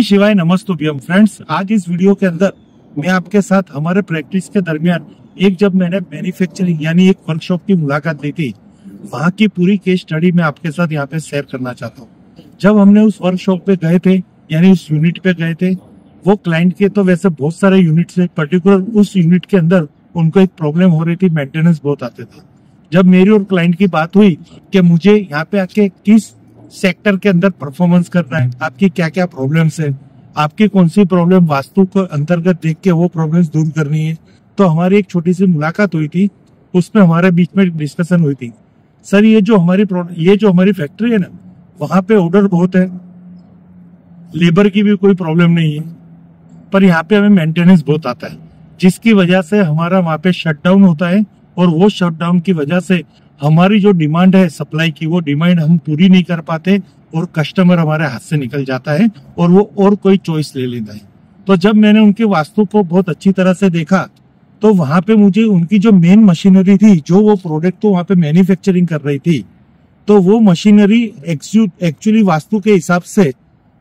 शिवाय नमस्तुभ्यम फ्रेंड्स, आज इस वीडियो के अंदर मैं आपके साथ हमारे प्रैक्टिस के दरमियान जब मैंने मैन्युफैक्चरिंग यानी एक वर्कशॉप की मुलाकात ली थी, वहां की पूरी केस स्टडी मैं आपके साथ यहाँ पे शेयर करना चाहता हूँ। जब हमने उस वर्कशॉप पे गए थे यानी उस यूनिट पे गए थे, वो क्लाइंट के तो वैसे बहुत सारे यूनिट्स है, पर्टिकुलर उस यूनिट के अंदर उनको एक प्रॉब्लम हो रही थी, मेंटेनेंस बहुत आते थे। जब मेरी और क्लाइंट की बात हुई कि मुझे यहाँ पे आके किस सेक्टर के अंदर परफॉर्मेंस करना है, आपकी क्या क्या प्रॉब्लम्स है, आपकी कौन सी प्रॉब्लम वास्तु को अंतर्गत देख के वो प्रॉब्लम्स दूर करनी है, तो हमारी एक छोटी सी मुलाकात हुई थी। उसमें हमारे बीच में डिस्कशन हुई थी, सर ये जो हमारी फैक्ट्री है ना, वहां पे ऑर्डर बहुत है, लेबर की भी कोई प्रॉब्लम नहीं है, पर यहाँ पे हमें मेंटेनेंस बहुत आता है, जिसकी वजह से हमारा वहां पे शटडाउन होता है। और वो शटडाउन की वजह से हमारी जो डिमांड है सप्लाई की, वो डिमांड हम पूरी नहीं कर पाते और कस्टमर हमारे हाथ से निकल जाता है और वो और कोई चॉइस ले लेता है। तो जब मैंने उनकी वास्तु को बहुत अच्छी तरह से देखा, तो वहां पे मुझे उनकी जो मेन मशीनरी थी, जो वो प्रोडक्ट तो वहां पे मैन्युफैक्चरिंग कर रही थी, तो वो मशीनरी एक्चुअली वास्तु के हिसाब से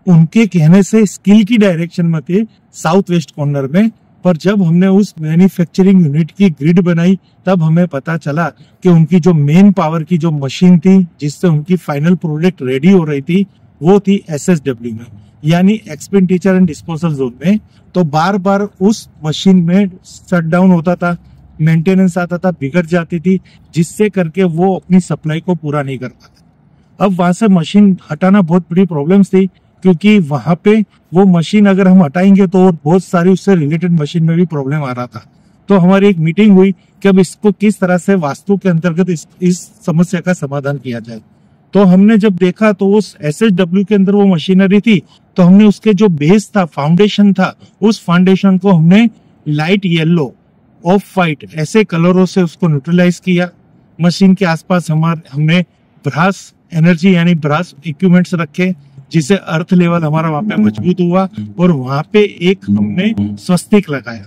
उनके कहने से स्किल की डायरेक्शन में थे, साउथ वेस्ट कॉर्नर में। पर जब हमने उस मैन्युफैक्चरिंग यूनिट की ग्रिड बनाई, तब हमें पता चला कि उनकी जो मेन पावर की जो मशीन थी, जिससे उनकी फाइनल प्रोडक्ट रेडी हो रही थी, वो थी SSW में, यानी एक्सपेंडिचर एंड डिस्पोजल जोन में। तो बार बार उस मशीन में शटडाउन होता था, मेंटेनेंस आता था, बिगड़ जाती थी, जिससे करके वो अपनी सप्लाई को पूरा नहीं कर पाता। अब वहां से मशीन हटाना बहुत बड़ी प्रॉब्लम्स थी, क्योंकि वहां पे वो मशीन अगर हम हटाएंगे तो बहुत सारी उससे रिलेटेड मशीन में भी प्रॉब्लम आ रहा था। तो हमारी एक मीटिंग हुई कि अब इसको किस तरह से वास्तु के अंतर्गत इस समस्या का समाधान किया जाए। तो हमने जब देखा तो उस SSW के अंदर वो मशीनरी थी, तो हमने उसके जो बेस था, फाउंडेशन था, उस फाउंडेशन को हमने लाइट येलो, ऑफ वाइट ऐसे कलरों से उसको न्यूट्रलाइज किया। मशीन के आसपास हमने ब्रास एनर्जी यानी ब्रास इक्विपमेंट्स रखे, जिससे अर्थ लेवल हमारा वहां पे मजबूत हुआ। और वहां पे एक हमने स्वस्तिक लगाया,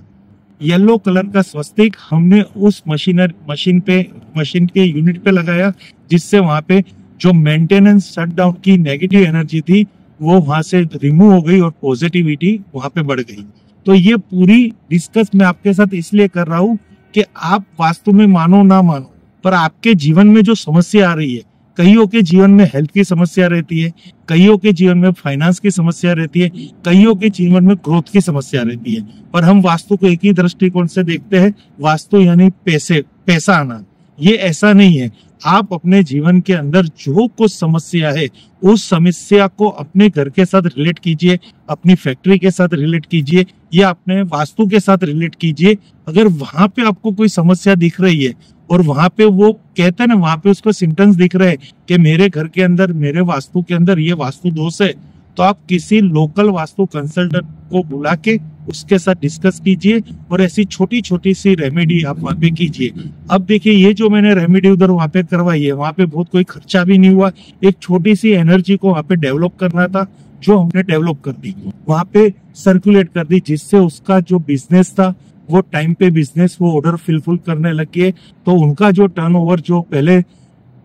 येलो कलर का स्वस्तिक हमने उस मशीन के यूनिट पे लगाया, जिससे वहां पे जो मेंटेनेंस शटडाउन की नेगेटिव एनर्जी थी वो वहां से रिमूव हो गई और पॉजिटिविटी वहां पे बढ़ गई। तो ये पूरी डिस्कस मैं आपके साथ इसलिए कर रहा हूं कि आप वास्तु में मानो ना मानो, पर आपके जीवन में जो समस्या आ रही है, कईयों के जीवन में हेल्थ की समस्या रहती है, कईयों के जीवन में फाइनेंस की समस्या रहती है, कईयों के जीवन में ग्रोथ की समस्या रहती है, पर हम वास्तु को एक ही दृष्टिकोण से देखते हैं, वास्तु यानी पैसा आना। ये ऐसा नहीं है। आप अपने जीवन के अंदर जो कुछ समस्या है, उस समस्या को अपने घर के साथ रिलेट कीजिए, अपनी फैक्ट्री के साथ रिलेट कीजिए या अपने वास्तु के साथ रिलेट कीजिए। अगर वहां पे आपको कोई समस्या दिख रही है और वहां पे वो कहते हैं ना, वहां पे उसको सिम्टम्स दिख रहे हैं कि मेरे घर के अंदर, मेरे वास्तु के अंदर ये वास्तु दोष है, तो आप किसी लोकल वास्तु कंसल्टेंट को बुला के उसके साथ डिस्कस कीजिए और ऐसी छोटी छोटी सी रेमेडी आप वहां पे कीजिए। अब देखिए, ये जो मैंने रेमेडी उधर वहां पे करवाई है, वहां पे बहुत कोई खर्चा भी नहीं हुआ। एक छोटी सी एनर्जी को वहां पे डेवलप करना था, जो हमने डेवलप कर दी, वहां पे सर्कुलेट कर दी, जिससे उसका जो बिजनेस था वो टाइम पे बिजनेस, वो ऑर्डर फिलफुल करने लगे। तो उनका जो टर्नओवर जो पहले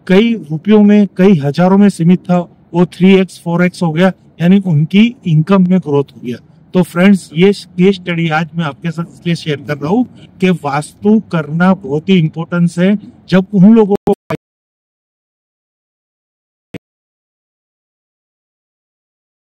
कई रुपयों में, कई हजारों में सीमित था, वो 3x 4x हो गया, यानी उनकी इनकम में ग्रोथ हो गया। तो फ्रेंड्स, ये केस स्टडी आज मैं आपके साथ इसलिए शेयर कर रहा हूँ कि वास्तु करना बहुत ही इंपॉर्टेंस है। जब उन लोगों